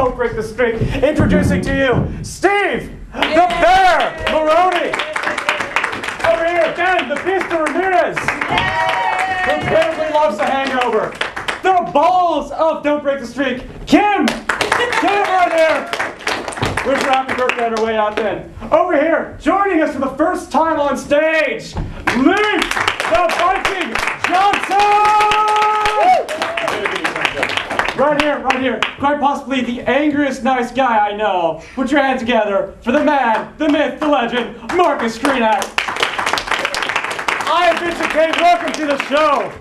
Don't Break the Streak. Introducing to you, Steve, the Bear Maroney. Over here, Ben, the Mr. Ramirez. Who apparently loves the hangover. The balls of Don't Break the Streak, Kim. Kim right here. Where's your happy birthday on her way out then? Over here, joining us for the first time on stage, Luke the Viking Johnson! Right here, quite possibly the angriest nice guy I know. Put your hands together for the man, the myth, the legend, Marcus Greenack. I am Vincent Kane, welcome to the show.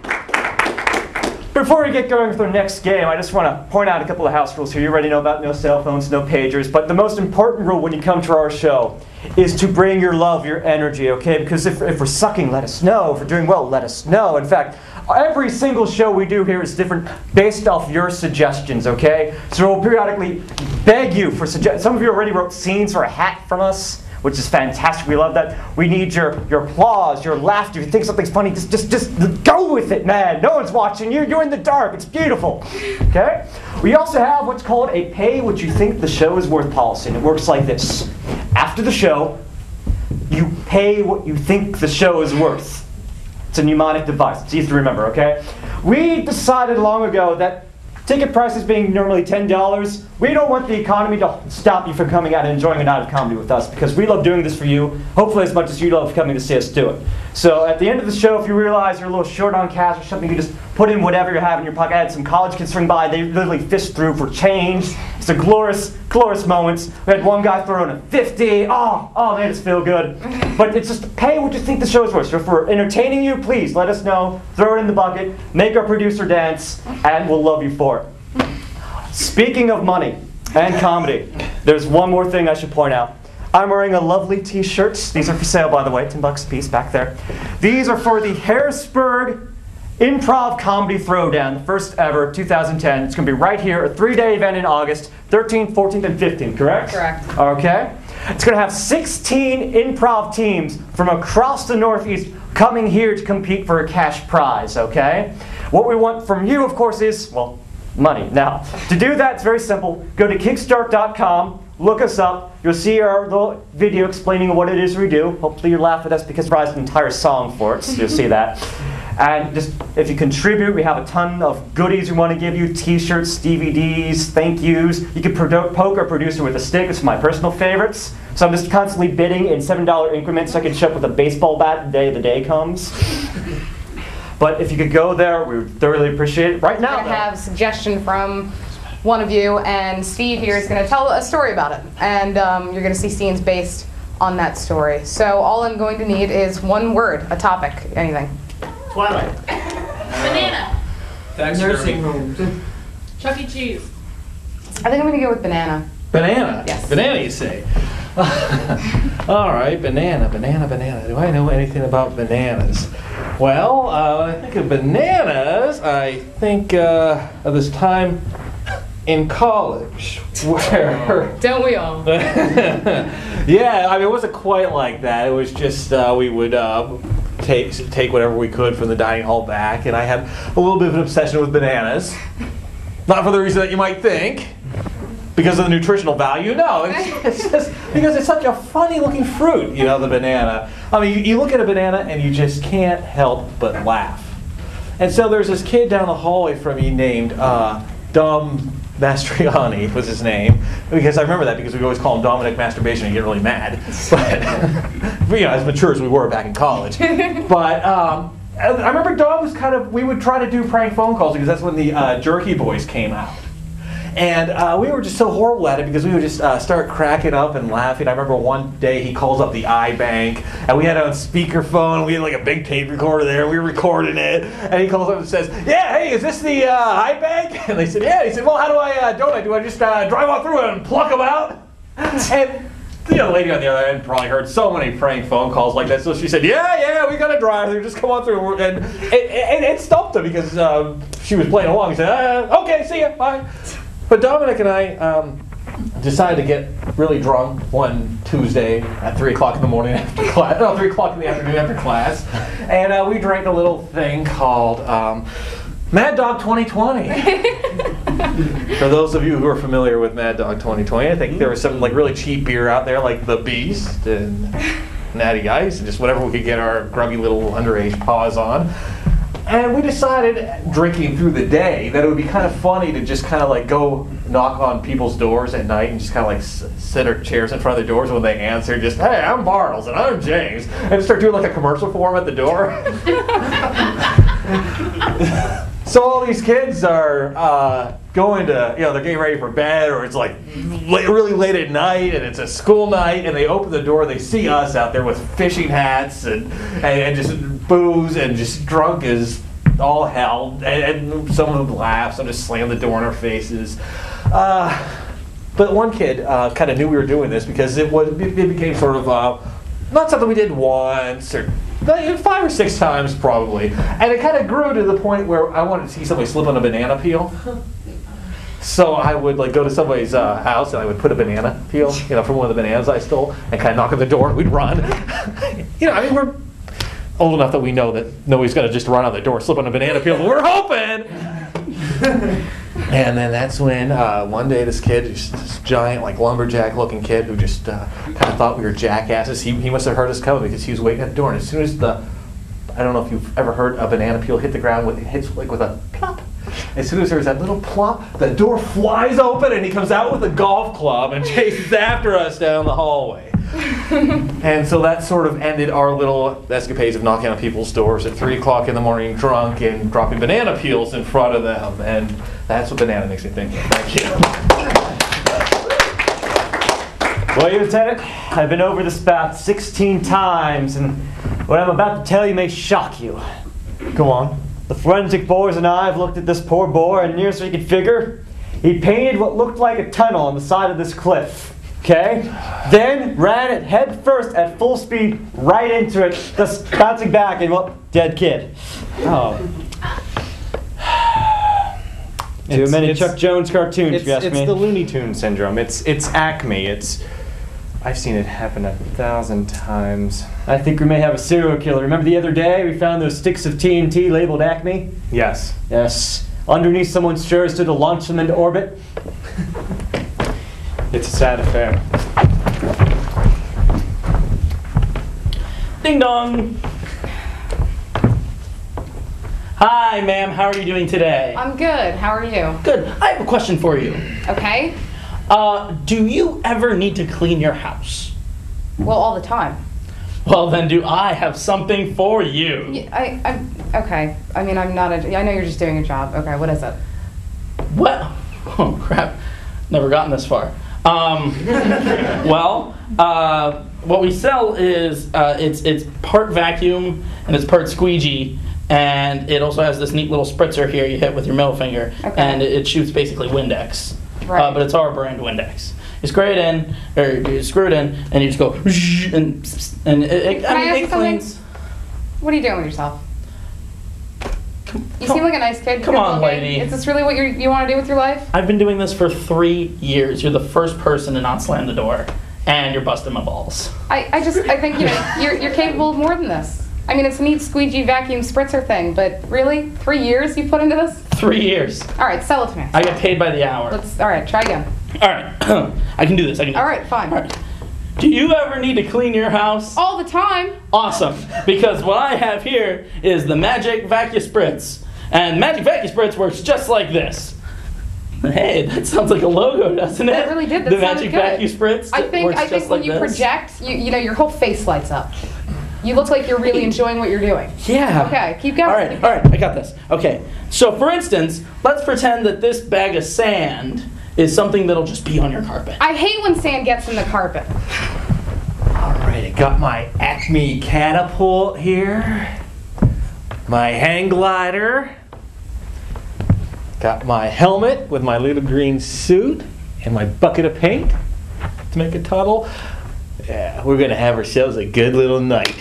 Before we get going with our next game, I just want to point out a couple of house rules here. You already know about no cell phones, no pagers, but the most important rule when you come to our show is to bring your love, your energy, okay? Because if we're sucking, let us know. If we're doing well, let us know. In fact, every single show we do here is different based off your suggestions, okay? So we'll periodically beg you for suggestions. Some of you already wrote scenes for a hat from us, which is fantastic. We love that. We need your applause, your laughter. If you think something's funny, just go with it, man. No one's watching you. You're in the dark. It's beautiful. Okay? We also have what's called a pay what you think the show is worth policy. And it works like this. After the show, you pay what you think the show is worth. It's a mnemonic device. It's easy to remember, okay? We decided long ago that ticket prices being normally $10, we don't want the economy to stop you from coming out and enjoying a night of comedy with us because we love doing this for you, hopefully as much as you love coming to see us do it. So at the end of the show, if you realize you're a little short on cash or something, you just put in whatever you have in your pocket. I had some college kids swing by, they literally fist through for change. It's a glorious, glorious moments. We had one guy throw in a 50. Oh, made us feel good. But it's just pay what you think the show is worth. So if we're entertaining you, please let us know, throw it in the bucket, make our producer dance, and we'll love you for it. Speaking of money and comedy, there's one more thing I should point out. I'm wearing a lovely t-shirts. These are for sale, by the way, $10 a piece back there. These are for the Harrisburg Improv Comedy Throwdown, the first ever, 2010. It's going to be right here, a 3-day event in August, 13th, 14th, and 15th, correct? Correct. Okay. It's going to have 16 improv teams from across the Northeast coming here to compete for a cash prize, okay? What we want from you, of course, is, well, money. Now, to do that, it's very simple. Go to kickstart.com, look us up. You'll see our little video explaining what it is we do. Hopefully you laugh at us because we write an entire song for it, so you'll see that. And just, if you contribute, we have a ton of goodies we want to give you. T-shirts, DVDs, thank yous. You can poke our producer with a stick. It's my personal favorites. So I'm just constantly bidding in $7 increments so I can show up with a baseball bat the day comes. But if you could go there, we would thoroughly appreciate it. Right now, I have a suggestion from one of you, and Steve here is going to tell a story about it. And you're going to see scenes based on that story. So all I'm going to need is one word, a topic, anything. Twilight. Banana. Nursing home. Chuck E. Cheese. I think I'm going to go with banana. Banana? Yes. Banana, you say? All right, banana. Do I know anything about bananas? Well, when I think of bananas, I think of this time in college where... Don't we all? Yeah, I mean, it wasn't quite like that. It was just we would take whatever we could from the dining hall back, and I had a little bit of an obsession with bananas. Not for the reason that you might think. Because of the nutritional value? No, it's just because it's such a funny looking fruit, you know, the banana. I mean, you look at a banana and you just can't help but laugh. And so there's this kid down the hallway from me named Dom Mastriani was his name. Because I remember that because we always call him Dominic Masturbation and get really mad. But, you know, as mature as we were back in college. But I remember Dom was kind of, we would try to do prank phone calls because that's when the Jerky Boys came out. And we were just so horrible at it because we would just start cracking up and laughing. I remember one day he calls up the iBank, and we had it on speakerphone, and we had like a big tape recorder there, and we were recording it, and he calls up and says, "Yeah, hey, is this the iBank?" And they said, "Yeah." He said, "Well, how do I donate? Do I just drive on through it and pluck them out?" And the lady on the other end probably heard so many prank phone calls like that, so she said, yeah, we got to drive through, just come on through. And it stumped her because she was playing along. He said, "Okay, see ya, bye." But Dominic and I decided to get really drunk one Tuesday at 3 o'clock in the morning after class, no, 3 o'clock in the afternoon after class, and we drank a little thing called Mad Dog 2020. For those of you who are familiar with Mad Dog 2020, I think there was some like really cheap beer out there, like the Beast and Natty Ice, and just whatever we could get our grubby little underage paws on. And we decided, drinking through the day, that it would be kind of funny to just kind of like go knock on people's doors at night and just kind of like sit our chairs in front of their doors. When they answer, just, hey, I'm Bartles and I'm James, and start doing like a commercial for them at the door. So all these kids are going to, they're getting ready for bed, or it's like really late at night and it's a school night, and they open the door, they see us out there with fishing hats and just booze and just drunk as all hell, and some of them laugh, some just slam the door in our faces. But one kid kind of knew we were doing this because it became sort of not something we did once or 5 or 6 times probably, and it kind of grew to the point where I wanted to see somebody slip on a banana peel. So I would like go to somebody's house and I would put a banana peel, from one of the bananas I stole, and kind of knock on the door and we'd run. We're old enough that we know that nobody's going to just run on the door, slip on a banana peel, but we're hoping. And then that's when one day this kid, this giant like lumberjack looking kid who just kind of thought we were jackasses, he must have heard us coming because he was waiting at the door, and as soon as I don't know if you've ever heard a banana peel hit the ground, it hits like with a plop. As soon as there's that little plop, the door flies open and he comes out with a golf club and chases after us down the hallway. And so that sort of ended our little escapades of knocking on people's doors at 3 o'clock in the morning drunk and dropping banana peels in front of them. And that's what banana makes me think of. Thank you. Well, Lieutenant, I've been over this about 16 times, and what I'm about to tell you may shock you. Go on. The forensic boys and I have looked at this poor boy, and nearest we could figure, he painted what looked like a tunnel on the side of this cliff. Okay? Then ran it head first at full speed right into it, just bouncing back, and well, dead kid. Oh. Too many Chuck Jones cartoons, if you ask me. It's the Looney Tunes syndrome. It's Acme. I've seen it happen 1,000 times. I think we may have a serial killer. Remember the other day we found those sticks of TNT labeled Acme? Yes. Yes. Underneath someone's chairs to launch them into orbit. It's a sad affair. Ding dong. Hi, ma'am. How are you doing today? I'm good. How are you? Good. I have a question for you. Okay. Do you ever need to clean your house? Well, all the time. Well, then do I have something for you? Yeah, okay. I mean, I know you're just doing your job. Okay, what is it? What? Oh, crap. Never gotten this far. Well, what we sell is, it's part vacuum and it's part squeegee, and it also has this neat little spritzer here you hit with your middle finger, and it shoots basically Windex. Right. But it's our brand Windex. You screw it in, or you screw it in, and you just go, and it cleans. What are you doing with yourself? You seem like a nice kid. Come on, lady. Is this really what you want to do with your life? I've been doing this for 3 years. You're the first person to not slam the door, and you're busting my balls. I think you're capable of more than this. I mean, it's a neat squeegee vacuum spritzer thing, but really, 3 years you put into this? 3 years. All right, sell it to me. I get paid by the hour. All right, try again. All right, I can do this. All right, fine. All right. Do you ever need to clean your house? All the time. Awesome, because what I have here is the Magic Vacuum Spritz, and Magic Vacuum Spritz works just like this. Hey, that sounds like a logo, doesn't it? It really did. That the sounded Magic good. Vacuum Spritz. I think when you project, your whole face lights up. You look like you're really enjoying what you're doing. Yeah. Okay, keep going. All right, I got this. Okay, so for instance, let's pretend that this bag of sand is something that'll just be on your carpet. I hate when sand gets in the carpet. All right, I got my Acme catapult here, my hang glider, got my helmet with my little green suit, and my bucket of paint to make a tunnel. Yeah, we're gonna have ourselves a good little night.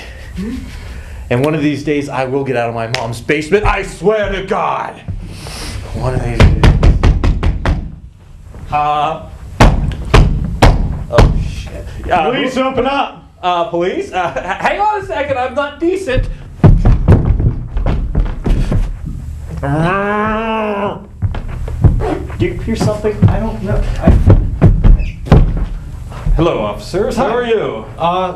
And one of these days, I will get out of my mom's basement. I swear to God. One of these days. Oh shit! Please open up. Police? Hang on a second. I'm not decent. Do you hear something? I don't know. Hello, officers. How are you?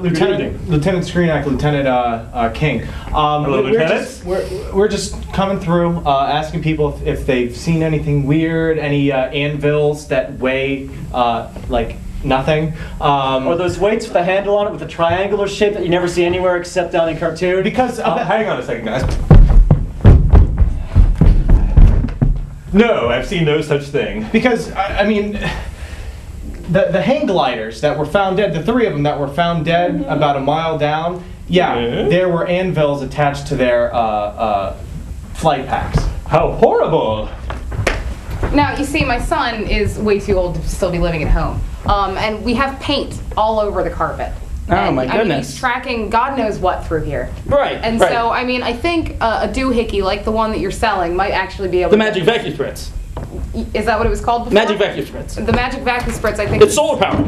Lieutenant Screenack, Lieutenant King. Hello, Lieutenant. We're just coming through, asking people if they've seen anything weird, any anvils that weigh like nothing. Or those weights with a handle on it with a triangular shape that you never see anywhere except down in cartoon? Because Hang on a second, guys. No, I've seen no such thing. Because I mean, the hang gliders that were found dead, the 3 of them that were found dead about a mile down, there were anvils attached to their flight packs. How horrible! Now, you see, my son is way too old to still be living at home. And we have paint all over the carpet. Oh, my I mean, goodness. he's tracking God knows what through here. Right. And right. so, I mean, I think a doohickey like the one that you're selling might actually be able The to... magic vacuum spritz. Is that what it was called before? Magic vacuum spritz. The magic vacuum spritz, I think... It's solar powered.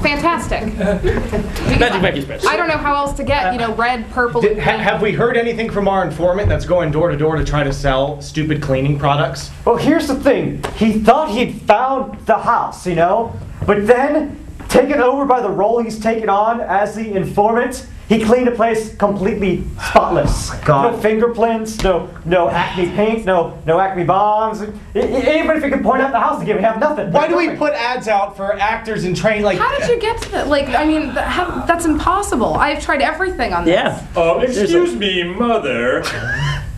Fantastic. Magic vacuum spritz. I don't know how else to get, red, purple... and green. Have we heard anything from our informant that's going door to door to try to sell stupid cleaning products? Well, here's the thing. He thought he'd found the house, but then, taken over by the role he's taken on as the informant, he cleaned the place completely spotless. God. No fingerprints, no Acme paint, no Acme bombs. Even if he could point out the house again, we have nothing. Why do we put ads out for actors and train like? How did you get to that? That's impossible. I've tried everything on this. Yeah. Excuse me, Mother.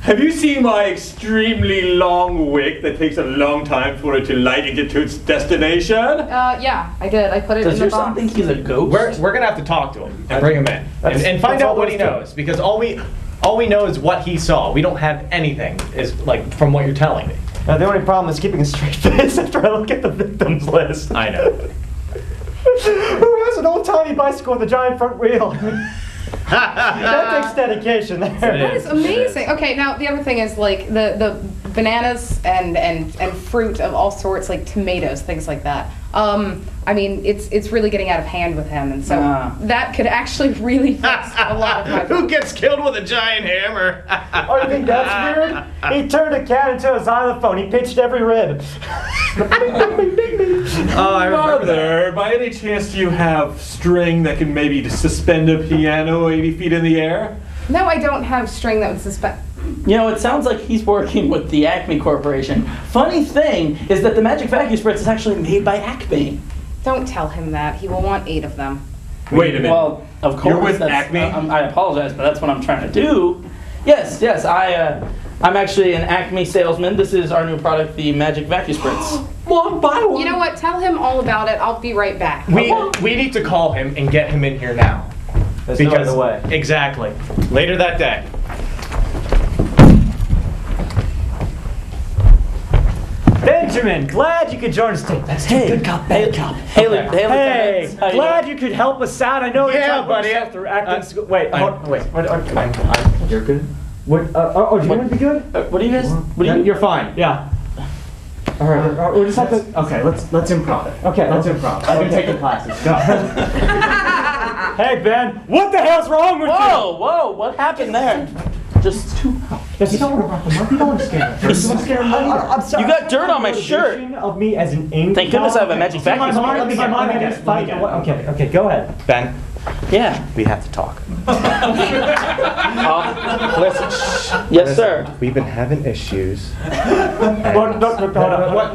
Have you seen my extremely long wick that takes a long time for it to light and get to its destination? Yeah, I did. I put it Does in your the son box. think he's a ghost? We're gonna have to talk to him and bring him in and find that's out all what there he is to it. knows, because all we know is what he saw. We don't have anything from what you're telling me. The only problem is keeping a straight face after I look at the victims list. I know. Who has an old-timey bicycle with a giant front wheel? That takes dedication there. That is amazing. Okay, now the other thing is the bananas and fruit of all sorts, like tomatoes, things like that. I mean, it's really getting out of hand with him, and so that could actually really fix a lot of my Who gets killed with a giant hammer? Oh, you think that's weird? He turned a cat into a xylophone. He pitched every rib. Oh, I remember that. Mother, by any chance do you have string that can maybe suspend a piano 80 feet in the air? No, I don't have string that would suspend. It sounds like he's working with the Acme Corporation. Funny thing is that the magic vacuum spritz is actually made by Acme. Don't tell him that. He will want 8 of them. Wait a minute. Well, of course. You're with that's- Acme? I apologize, but that's what I'm trying to do. Yes. I'm actually an Acme salesman. This is our new product, the magic vacuum spritz. One by one. You know what? Tell him all about it. I'll be right back. We need to call him and get him in here now. There's no other way. Exactly. Later that day. Benjamin, glad you could join us today. Let's do good cop, bad cop. Hey, Okay. hey, Hey, lieutenants. How you glad doing? you could help us out. I know you're Yeah, trying to put buddy. yourself through acting school. Wait, wait. You're good. What? Do you want to be good? What do you guys? What do you? You're fine. Yeah. All right. We just have to. Okay, let's improv it. Okay, let's improv. I've been taking classes. Go. Hey Ben, what the hell's wrong with you? Whoa! What happened there? Just too. You don't want to rock him up. You don't want to scare him. You don't want to scare him. I'm sorry. You got dirt on my shirt. Of me as an ink. Thank goodness I have a magic vacuum Let spritz. me Okay, go ahead. Ben, Yeah. we have to talk. Listen. Yes, sir. We've been having issues. Hold on. What?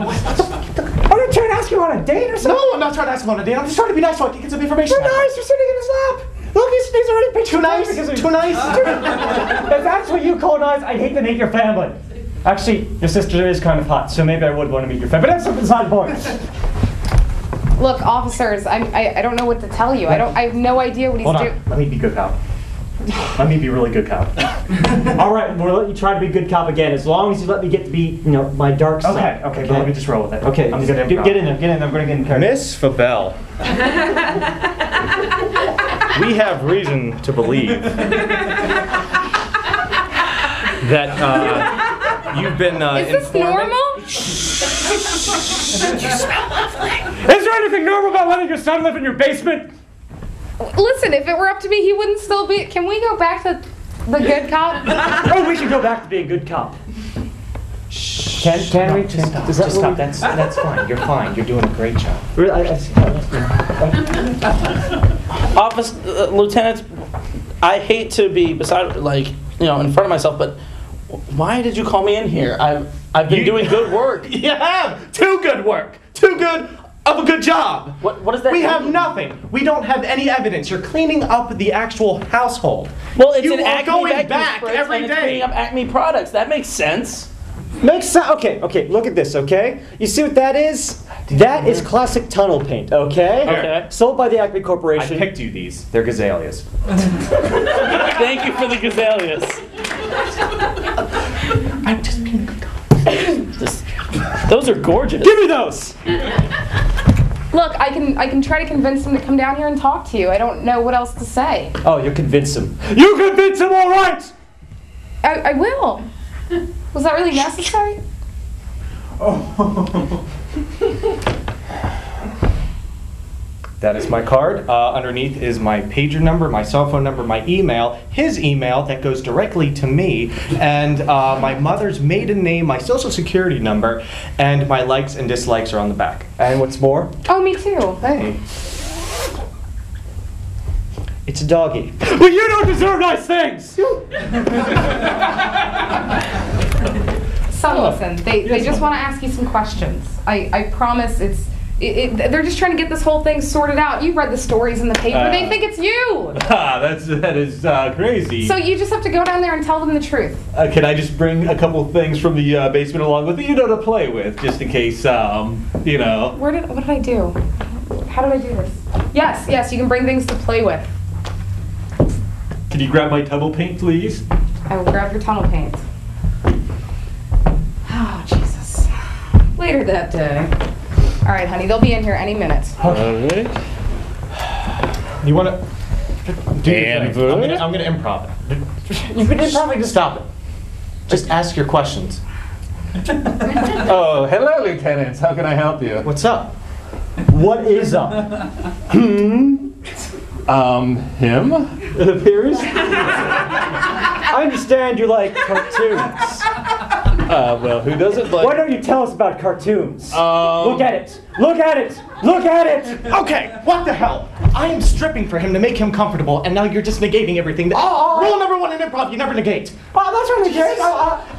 Are you trying to ask you on a date or something? No, I'm not trying to ask him on a date. I'm just trying to be nice so I can get some information. You're nice. You're sitting in his lap. Look, he's already picked Too nice? Too nice? If that's what you call nice, I'd hate to meet your family. Actually, your sister is kind of hot, so maybe I would want to meet your family. But that's something beside the point. Look, officers, I don't know what to tell you. I have no idea what he's Hold doing. on. Let me be good cop. Let me be really good cop. All right, we'll let you try to be good cop again, as long as you let me get to be, my dark side. Okay. Let me just roll with it. Okay, I'm gonna get in there. I'm gonna get in there. Miss Fabell. We have reason to believe that you've been Is this normal? Is there anything normal about letting your son live in your basement? Listen, if it were up to me, he wouldn't still be. Can we go back to the good cop? Oh, we should go back to being good cop. Can we? Just stop. Does that Just stop. really- That's fine. You're fine. You're doing a great job. Really? Office Lieutenant, I hate to be beside, like, you know, in front of myself, but why did you call me in here? I've been doing good work. You have too good work. Too good of a good job. What does that We mean? have nothing. We don't have any evidence. You're cleaning up the actual household. Well, it's You an are Acme going vacuum back spritz every and it's day. cleaning up Acme products. That makes sense. Makes sense. Okay, look at this, okay? You see what that is? That is classic tunnel paint, okay? Okay. Sold by the Acme I Corporation. picked you these. They're gazaleas. Thank you for the gazaleas. I'm just being a good guy. Those are gorgeous. Give me those! Look, I can try to convince him to come down here and talk to you. I don't know what else to say. Oh, you convince him. You convince him, all right! I will. Was that really necessary? That is my card. Underneath is my pager number, my cell phone number, my email, his email that goes directly to me, and my mother's maiden name, my social security number, and my likes and dislikes are on the back. And what's more? Oh, me too. Hey. It's a doggy. But you don't deserve nice things! Son, listen, they just want to ask you some questions. I promise they're just trying to get this whole thing sorted out. You read the stories in the paper. They think it's you. That is crazy. So you just have to go down there and tell them the truth. Can I just bring a couple things from the basement along with you, to play with, just in case, you know. What did I do? How did I do this? Yes, you can bring things to play with. Can you grab my tunnel paint, please? I will grab your tunnel paint. Oh, Jesus. Later that day. All right, honey, they'll be in here any minute. Alright. You want to do your And thing. I'm gonna improv it. You could probably just stop it. Just ask your questions. Oh, hello, Lieutenants. How can I help you? What's up? What is up? Him? It appears. I understand you like cartoons. Well, who doesn't like... Why don't you tell us about cartoons? Um, Look at it! Look at it! Look at it! Okay, what the hell? I am stripping for him to make him comfortable, and now you're just negating everything. Rule number one in improv, you never negate. Oh, that's what it is.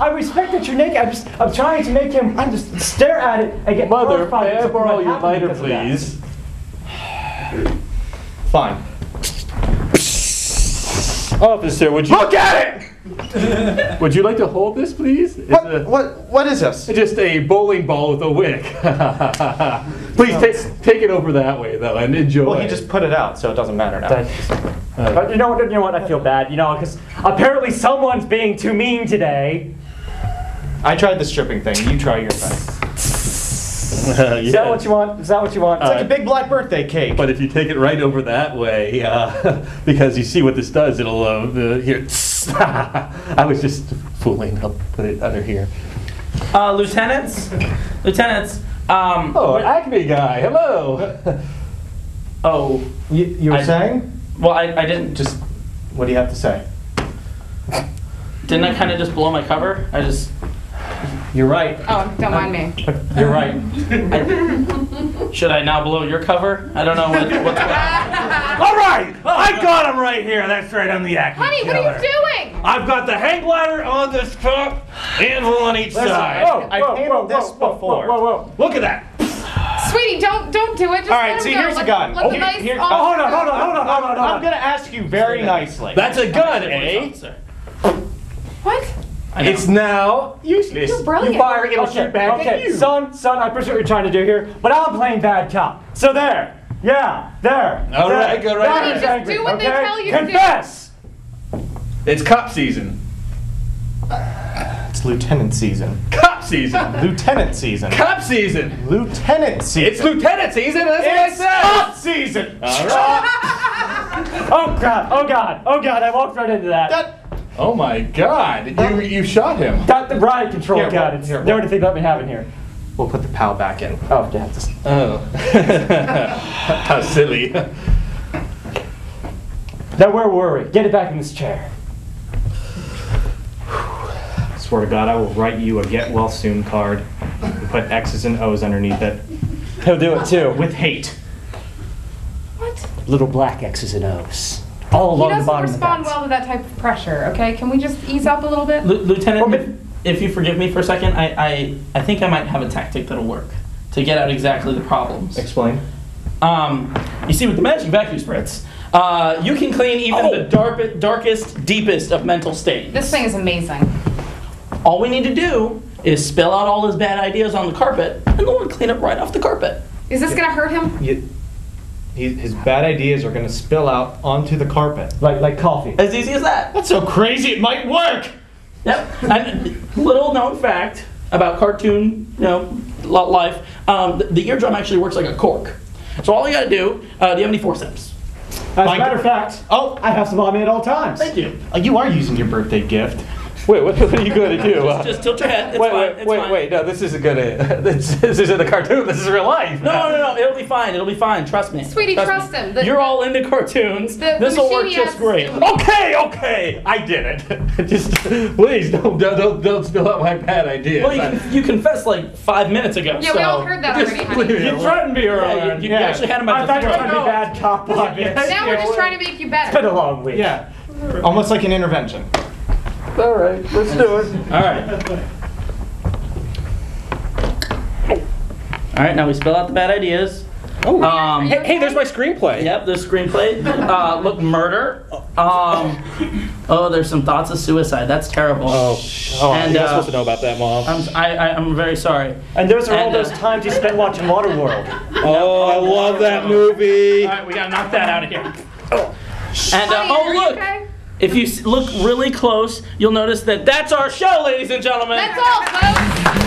I respect that you're naked. I'm trying to make him just stare at it and get Mother, horrified may I at something borrow that your happened lighter, because of that. please? Fine. Officer, would you... Look at it! Would you like to hold this, please? It's What is this? just a bowling ball with a wick. Please take it over that way, though, and enjoy. Well, he just put it out, so it doesn't matter now. But you know what? I feel bad. because apparently someone's being too mean today. I tried the stripping thing. You try your thing. Is that what you want? Is that what you want? It's like a big black birthday cake. But if you take it right over that way, because you see what this does, it'll here. I was just fooling. I'll put it under here. Lieutenants. Oh, Acme guy. Hello. Oh, You were saying? well, I didn't Just, what do you have to say? didn't I kind of just blow my cover? You're right. Oh, don't mind me. You're right. Should I now blow your cover? I don't know what's going on. All right, I got him right here. That's right, I'm the Acme Honey, what are you doing? I've got the hang glider on this top and one on each side. I've handled this before. Whoa. Look at that. Sweetie, don't do it. Just All let right, him see, go. here's a Let- gun. Let the Here- nice here- officer- Hold on. I'm gonna ask you very nicely. That's a gun, eh? What? I know. It's now useless. You're brilliant. You fire, it'll shoot back at Okay, you. son, I appreciate what you're trying to do here, but I'm playing bad cop. So there. Yeah, there. All there. right, go right That ahead. is Just angry, do what they okay? tell you to do. Confess! It's cop season. It's lieutenant season. Cop season. Lieutenant season. Cop season. Lieutenant season. It's lieutenant season. That's what I It's said. cop season. All right. Oh God, I walked right into that. Oh my God! You shot him. Got the riot control Here, gun. well, It's here, the only thing let me have in here. We'll put the POW back in. Oh, yeah, just... Oh. How silly. Now where were we? Get it back in this chair. Swear to God, I will write you a get well soon card. We put X's and O's underneath it. He'll do it too. With hate. What? Little black X's and O's. All He along the doesn't bottom of the respond pants. well to that type of pressure, okay? Can we just ease up a little bit? Lieutenant, if you forgive me for a second, I think I might have a tactic that'll work to get out exactly the problems. Explain. You see, with the magic vacuum spritz, you can clean even the darkest, deepest of mental stains. This thing is amazing. All we need to do is spill out all his bad ideas on the carpet, and then we'll clean it right off the carpet. Is this gonna hurt him? His bad ideas are going to spill out onto the carpet. Like coffee. As easy as that. That's so crazy, it might work! Yep. And little known fact about cartoon, life, the eardrum actually works like a cork. So all you gotta do, do you have any forceps? As a matter of fact, I have some on me at all times. Thank you. You are using your birthday gift. Wait, what are you going to do? Just tilt your head. It's fine. It's fine. Wait. No, this isn't gonna. This isn't a cartoon. This is real life. No. It'll be fine. It'll be fine. Trust me. Sweetie, trust me. him. You're all into cartoons. This will work machine just great. Okay. I did it. Just please don't spill out my bad ideas. Well, you confessed like 5 minutes ago. Yeah, so we all heard that already, honey. You threatened me earlier. you actually had him at I the thought you were throat. trying to be bad cop on this. Now we're just trying to make you It's been better. a long week. Yeah. Almost like an intervention. All right, let's do it. All right. All right, now we spell out the bad ideas. Oh, hey, there's my screenplay. Yep, the screenplay. Look, murder. There's some thoughts of suicide. That's terrible. And you're not supposed to know about that, Mom. I'm very sorry. And those are all those times you spent watching Waterworld. Oh, I love that movie. All right, we gotta knock that out of here. And Honey, are you look. okay? If you look really close, you'll notice that that's our show, ladies and gentlemen. That's all, folks.